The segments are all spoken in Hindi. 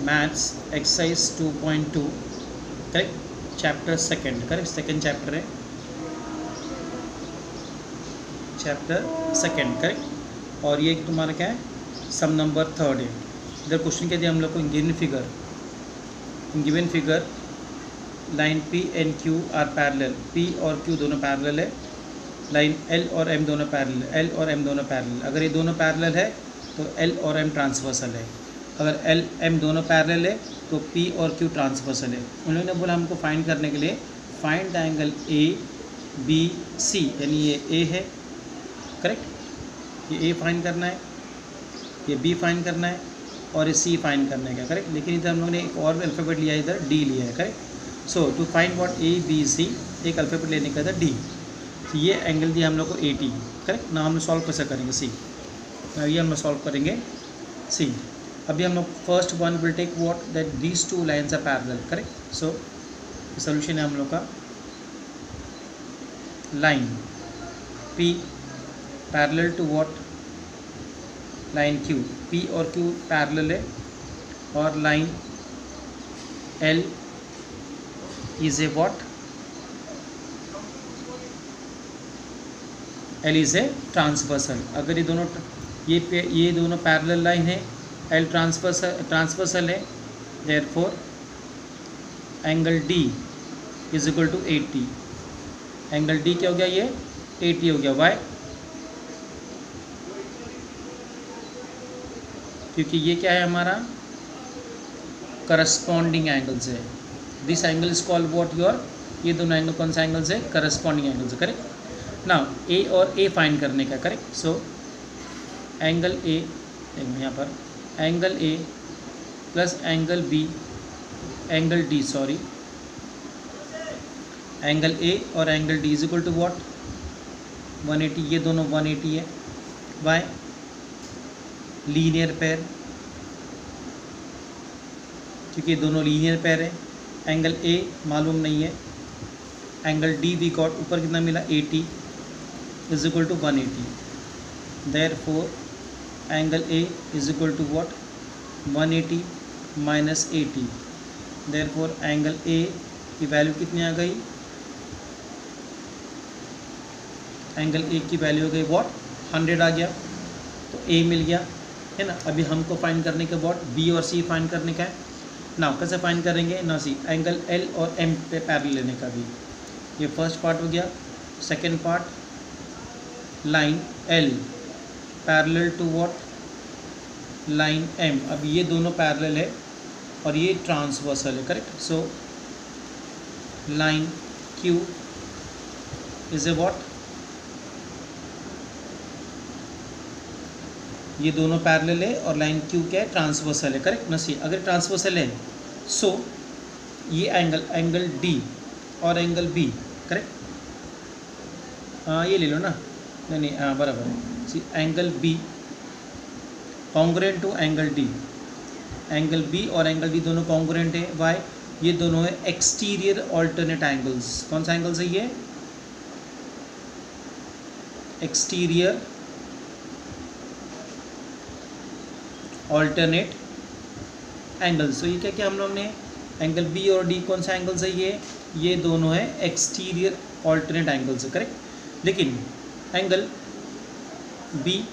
Maths exercise 2.2 correct, chapter second, correct, second chapter है, चैप्टर सेकंड, करेक्ट। और ये तुम्हारा क्या है, सम नंबर थर्ड है। इधर क्वेश्चन क्या दिया हम लोग को, given figure line P and Q R parallel, P और क्यू दोनों पैरेलल है, लाइन एल और एम दोनों पैरेलल, एल और एम दोनों पैरेलल। अगर ये दोनों पैरेलल है तो एल और एम ट्रांसवर्सल है, अगर एल एम दोनों पैरेलल है तो पी और क्यू ट्रांसवर्सल है। उन लोगों ने बोला हमको फाइंड करने के लिए find the angle A B C, यानी ये ए है, करेक्ट, ये ए फाइंड करना है, ये बी फाइंड करना है और ये सी फाइंड करने का, करेक्ट। लेकिन इधर हम लोगों ने एक और अल्फ़ाबेट लिया है, इधर डी लिया है, correct. So to find what A B C, एक अल्फ़ाबेट लेने का इधर डी। तो ये एंगल दिया हम लोग को 80, करेक्ट ना। हम सॉल्व कैसे करेंगे सी, ये हम लोग सॉल्व करेंगे सी। अभी हम लोग first one will take what that these two lines are parallel, correct. So solution है हम लोग का line P parallel to what, line Q, P और क्यू पैरेलल है, और line L is a what, L is a transversal. अगर ये दोनों पैरेलल लाइन है, एल ट्रांसवर्सल है, therefore angle D is equal to 80। Angle D क्या हो गया, ये 80 हो गया। वाई, क्योंकि ये क्या है हमारा करस्पॉन्डिंग एंगल्स है। This angle is called what your, ये दोनों एंगल कौन सा एंगल्स है, करस्पॉन्डिंग एंगल्स है, करेक्ट। नाउ ए और ए फाइंड करने का, करेक्ट। सो एंगल ए, यहाँ पर angle A plus angle B, angle D sorry, angle A और angle D is equal to what 180, ये दोनों 180 है। वाई, लीनियर पेयर, क्योंकि दोनों लीनियर पेयर है। एंगल ए मालूम नहीं है, एंगल डी वी गॉट, ऊपर कितना मिला 80 is equal to 180, therefore angle A is equal to what 180 minus 80, therefore angle A की वैल्यू कितनी आ गई, एंगल ए की वैल्यू हो गई व्हाट 100 आ गया, तो ए मिल गया, है ना। अभी हमको फाइंड करने के बाद बी और सी फाइंड करने का है ना। कैसे फाइंड करेंगे ना, सी एंगल एल और एम पे पैरेलल लेने का भी, ये फर्स्ट पार्ट हो गया। Second part line L parallel to what line M, अब ये दोनों पैरेलल है और ये ट्रांसवर्सल है, correct. So line Q is a what, ये दोनों पैरेलल है और लाइन क्यू क्या है, ट्रांसवर्सल है, करेक्ट ना। सी अगर ट्रांसवर्सल है सो ये एंगल डी और एंगल बी, करेक्ट, हाँ ये ले लो ना, नहीं हाँ बराबर है। See angle B congruent to angle D, angle B और एंगल डी दोनों कॉन्ग्रुएंट है। वाई, ये दोनों है एक्सटीरियर ऑल्टरनेट एंगल्स। कौन सा एंगल है ये, एक्सटीरियर ऑल्टरनेट एंगल्स। तो ये क्या क्या हम लोग ने एंगल बी और डी कौन सा एंगल्स है, ये दोनों है एक्सटीरियर ऑल्टरनेट एंगल्स है, करेक्ट। लेकिन एंगल बी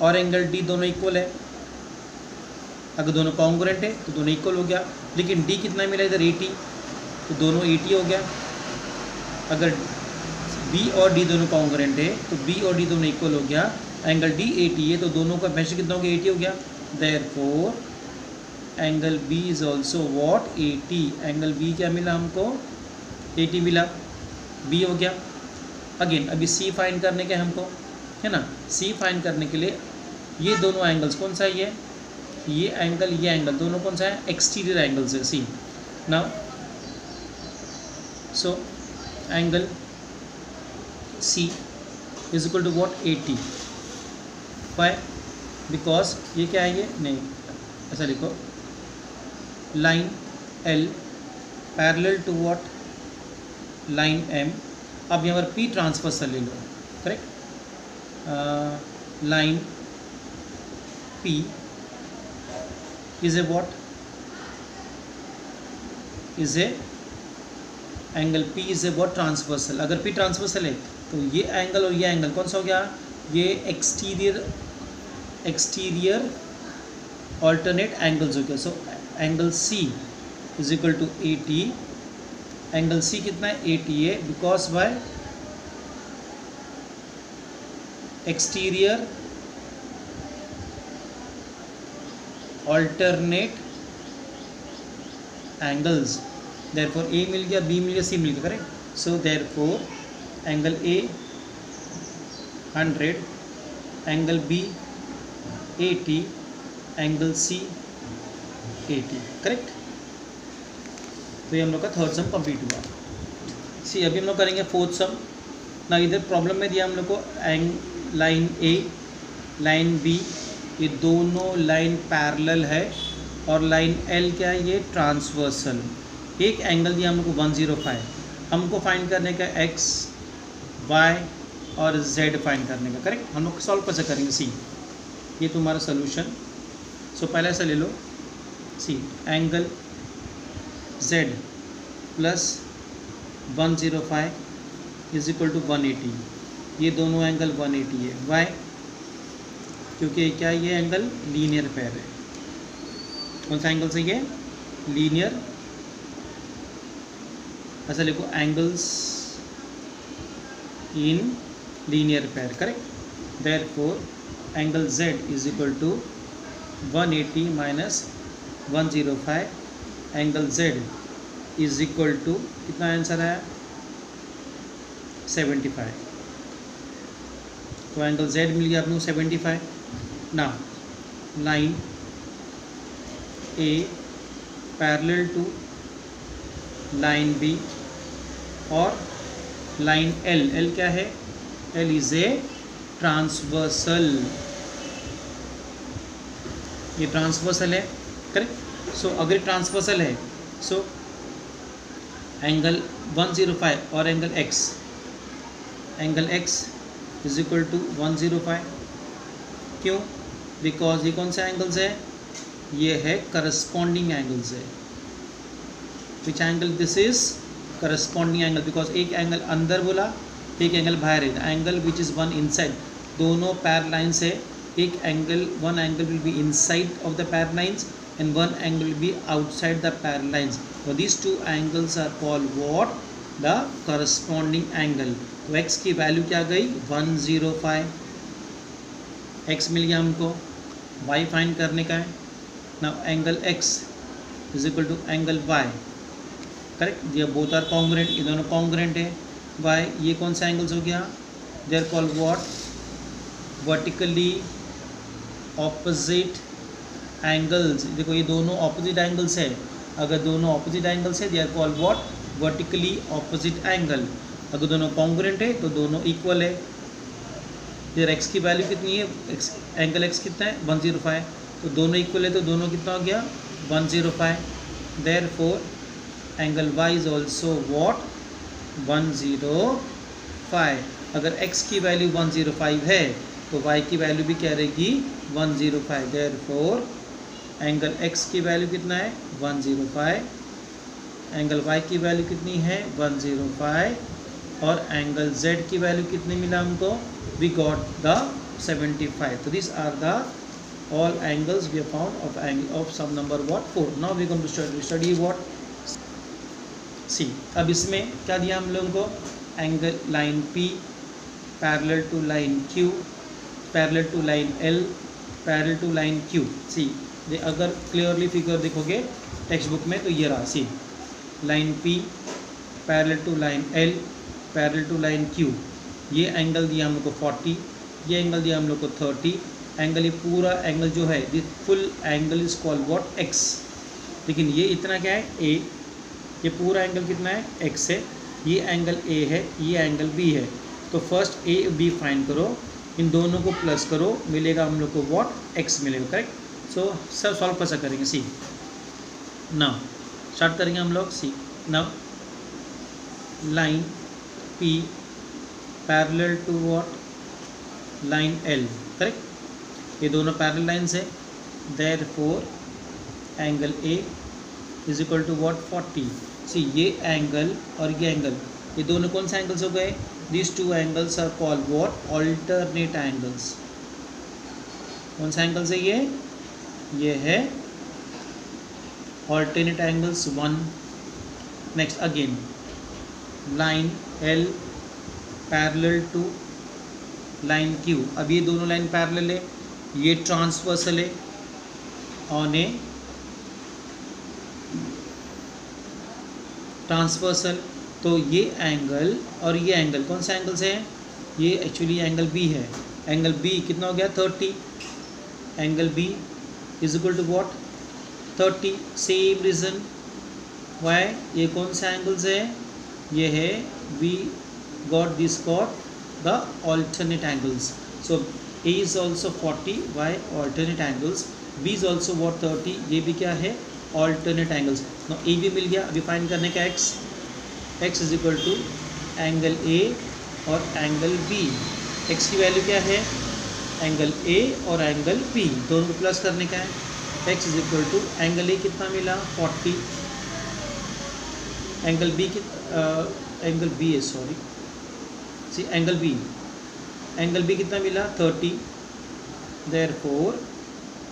और एंगल डी दोनों इक्वल है, अगर दोनों कॉन्ग्रुएंट है तो दोनों इक्वल हो गया। लेकिन डी कितना मिला इधर 80, तो दोनों 80 हो गया। अगर बी और डी दोनों कॉन्ग्रुएंट है तो बी और डी दोनों इक्वल हो गया। एंगल डी 80 है तो दोनों का मेजर कितना हो गया, 80 हो गया। Therefore angle B is also what 80, angle B क्या मिला हमको 80 मिला, बी हो गया। अगेन अभी सी फाइंड करने के हमको, है ना। सी फाइंड करने के लिए ये दोनों एंगल्स कौन सा है, ये एंगल दोनों कौन सा है, एक्सटीरियर एंगल्स है। See now so angle C is equal to what 80, why, because ये क्या है, ये नहीं ऐसा लिखो, line L parallel to what line M. अब यहाँ पर पी ट्रांसवर्सल ले लो, correct. Line P is a what is a angle P is a what transversal. अगर P ट्रांसवर्सल है तो ये एंगल और ये एंगल कौन सा हो गया, ये एक्सटीरियर ऑल्टरनेट एंगल्स हो गया। So angle C is equal to 80, angle C कितना है 80 है, because by exterior alternate angles. Therefore A मिल गया, B मिल गया, C मिल गया, correct. So therefore angle A 100, angle B 80, angle C 80, correct. तो ये हम लोग का थर्ड सम कंप्लीट हुआ। सी अभी हम लोग करेंगे फोर्थ सम ना। इधर प्रॉब्लम में दिया हम लोग को लाइन A लाइन B ये दोनों लाइन पैरेलल है और लाइन L क्या है, ये ट्रांसवर्सल। एक एंगल दिया हम लोग को 105, हमको फाइंड करने का x y और z फाइंड करने का, करेक्ट। हम लोग सॉल्व कैसे करेंगे, सी ये तुम्हारा सोल्यूशन। सो पहले ऐसा ले लो, see angle z plus 105 is equal to 180, ये दोनों एंगल 180 है। वाई, क्योंकि क्या ये एंगल लीनियर पेयर है। कौन सा एंगल से ये लीनियर, ऐसा लिखो angles in linear pair, correct. Therefore angle z is equal to 180 minus 105, angle z is equal to कितना आंसर है 75। तो एंगल z मिल गया अपने 75। ना line A parallel to line B और लाइन L क्या है, L इज ए ट्रांसवर्सल, ये ट्रांसवर्सल है, करेक्ट। सो अगर ट्रांसवर्सल है सो एंगल 105 और angle x is equal to 105। क्यों, बिकॉज ये कौन सा एंगल्स है, ये है करस्पॉन्डिंग एंगल्स है। Which angle, this is corresponding angle, because एक एंगल अंदर बोला, एक एंगल बाहर है। Angle which is one inside, दोनों पैर लाइन्स है। एक angle, one angle will be inside of the पैर lines and one angle will be outside the parallel lines. So these two angles are called what, the corresponding angle. तो x की वैल्यू क्या गई 105, x मिल गया हमको, y फाइंड करने का है। now angle x is equal to angle y, correct. ये बोथ आर कॉन्ग्रुएंट, ये दोनों कॉन्ग्रुएंट है। y ये कौन सा एंगल्स हो गया, they are called what, vertically opposite angles. देखो ये दोनों ऑपोजिट एंगल्स है, अगर दोनों ऑपोजिट एंगल्स है they are called what, vertically opposite angle. अगर दोनों कॉन्ग्रुएंट है तो दोनों इक्वल है। फिर x की वैल्यू कितनी है, एंगल x कितना है 105, तो दोनों इक्वल है, तो दोनों कितना हो गया 105। Therefore angle y is also what 105। अगर x की वैल्यू 105 है तो y की वैल्यू भी क्या रहेगी 105। देयरफॉर एंगल x की वैल्यू कितना है 105, एंगल y की वैल्यू कितनी है 105, और एंगल z की वैल्यू कितनी मिला हमको, वी गॉट द 75। तो this are the all angles we found of some number what 4। Now we going to study what see. अब इसमें क्या दिया हम लोगों को, angle line P parallel to line Q, parallel to line L, parallel to line Q। See अगर क्लियरली फिगर देखोगे टेक्स्ट बुक में तो ये रहा, see line P parallel to line L, parallel to line Q। ये एंगल दिया हम लोग को 40, ये एंगल दिया हम लोग को 30। एंगल, ये पूरा एंगल जो है this full angle is called what x। लेकिन ये इतना क्या है a, ये पूरा एंगल कितना है x है, ये एंगल a है, ये एंगल b है। तो फर्स्ट a b फाइंड करो, इन दोनों को प्लस करो, मिलेगा हम लोग को व्हाट x मिलेगा, करेक्ट। सो सब सॉल्व कैसे करेंगे, सी नाउ स्टार्ट करेंगे हम लोग। See now line P parallel to what line L, correct. ये दोनों पैरेलल लाइन्स है। Therefore angle A is equal to what 40. See ये एंगल और ये एंगल, ये दोनों कौन से एंगल्स हो गए? These two angles are called what? Alternate angles. कौन सा एंगल्स है ये है alternate angles 1. Next again line L parallel to line Q. अब ये दोनों लाइन पैरेलल है, ये ट्रांसवर्सल है ऑन ए ट्रांसवर्सल. तो ये एंगल और ये एंगल कौन सा एंगल्स है? ये एक्चुअली एंगल B है. एंगल B कितना हो गया? 30. Angle B is equal to what? 30. Same reason why. ये कौन सा एंगल्स है? ये है we got this caught the alternate angles. So A is also 40. Why? Alternate angles. B is also what? 30. ये भी क्या है? Alternate angles. Now A भी मिल गया. अभी फाइंड करने का x. x is equal to angle A और एंगल B. x की वैल्यू क्या है? एंगल A और एंगल B दोनों को प्लस करने का है. x is equal to angle A कितना मिला? 40. एंगल B की एंगल B है सॉरी सी एंगल B कितना मिला? 30. देयरफॉर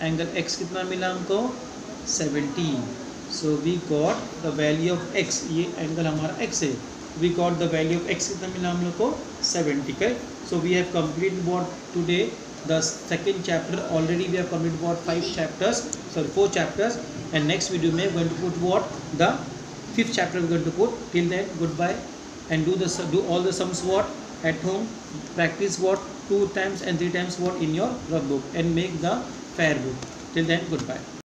एंगल x कितना मिला हमको? 70. So we got the value of x. ये एंगल हमारा x है. We got the value of x कितना मिला हम लोग को? 70. Correct. So we have complete what today the second chapter. Already we have completed about 4 chapters, and next video we are going to put what? The 5th chapter we are going to put. Till then, goodbye, and do all the sums what at home. Practice what 2 times and 3 times what in your rough book, and make the fair book. Till then, goodbye.